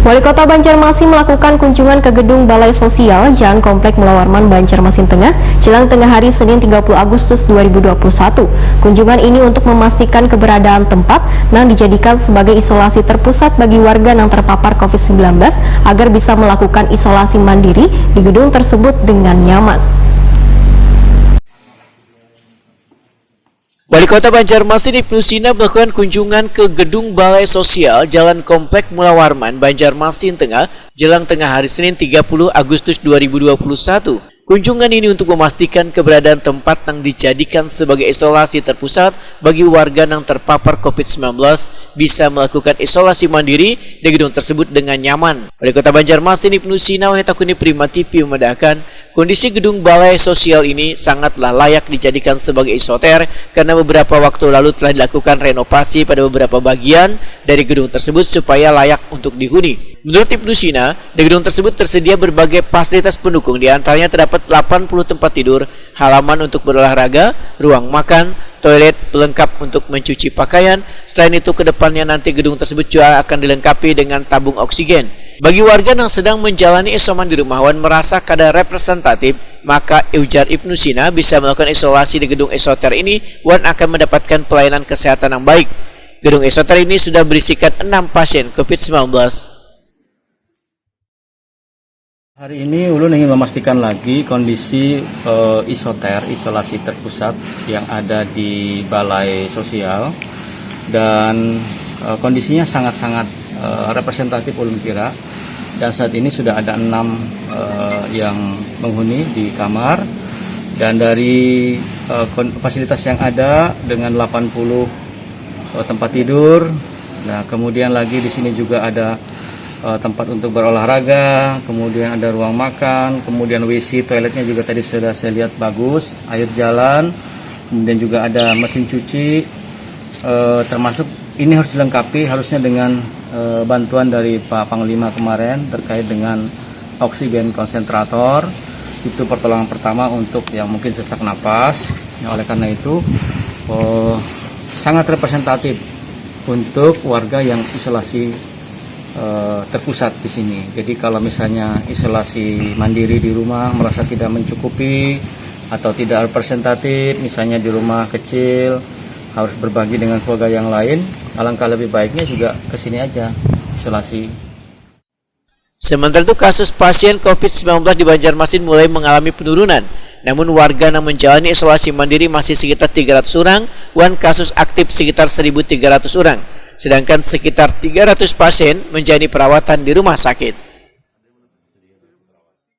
Wali Kota Banjarmasin melakukan kunjungan ke gedung Balai Sosial Jalan Komplek Mulawarman, Banjarmasin Tengah, jelang tengah hari Senin 30 Agustus 2021. Kunjungan ini untuk memastikan keberadaan tempat yang dijadikan sebagai isolasi terpusat bagi warga yang terpapar COVID-19 agar bisa melakukan isolasi mandiri di gedung tersebut dengan nyaman. Wali Kota Banjarmasin Ibnu Sina melakukan kunjungan ke gedung Balai Sosial Jalan Komplek Mulawarman, Banjarmasin Tengah, jelang tengah hari Senin 30 Agustus 2021. Kunjungan ini untuk memastikan keberadaan tempat yang dijadikan sebagai isolasi terpusat bagi warga yang terpapar COVID-19 bisa melakukan isolasi mandiri di gedung tersebut dengan nyaman. Wali Kota Banjarmasin Ibnu Sina Wahetakuni Prima TV memandangkan kondisi gedung Balai Sosial ini sangatlah layak dijadikan sebagai isoter karena beberapa waktu lalu telah dilakukan renovasi pada beberapa bagian dari gedung tersebut supaya layak untuk dihuni. Menurut Ibnu Sina, di gedung tersebut tersedia berbagai fasilitas pendukung, diantaranya terdapat 80 tempat tidur, halaman untuk berolahraga, ruang makan, toilet pelengkap untuk mencuci pakaian. Selain itu, ke depannya nanti gedung tersebut juga akan dilengkapi dengan tabung oksigen. Bagi warga yang sedang menjalani isoman di rumah wan merasa kada representatif, maka ujar Ibnu Sina bisa melakukan isolasi di gedung isoter ini wan akan mendapatkan pelayanan kesehatan yang baik. Gedung isoter ini sudah berisikan 6 pasien COVID-19. Hari ini Ulun ingin memastikan lagi kondisi isoter, isolasi terpusat yang ada di Balai Sosial, dan kondisinya sangat-sangat representatif Ulun kira. Dan saat ini sudah ada 6 yang menghuni di kamar, dan dari fasilitas yang ada dengan 80 tempat tidur. Nah, kemudian lagi di sini juga ada tempat untuk berolahraga, kemudian ada ruang makan, kemudian WC, toiletnya juga tadi sudah saya lihat bagus, air jalan, kemudian juga ada mesin cuci, termasuk ini harus dilengkapi harusnya dengan bantuan dari Pak Panglima kemarin terkait dengan oksigen konsentrator. Itu pertolongan pertama untuk yang mungkin sesak napas. Nah, oleh karena itu sangat representatif untuk warga yang isolasi terpusat di sini. Jadi kalau misalnya isolasi mandiri di rumah merasa tidak mencukupi atau tidak representatif, misalnya di rumah kecil harus berbagi dengan keluarga yang lain, alangkah lebih baiknya juga ke sini aja isolasi. Sementara itu kasus pasien COVID-19 di Banjarmasin mulai mengalami penurunan. Namun warga yang menjalani isolasi mandiri masih sekitar 300 orang, dan kasus aktif sekitar 1.300 orang. Sedangkan sekitar 300 pasien menjalani perawatan di rumah sakit.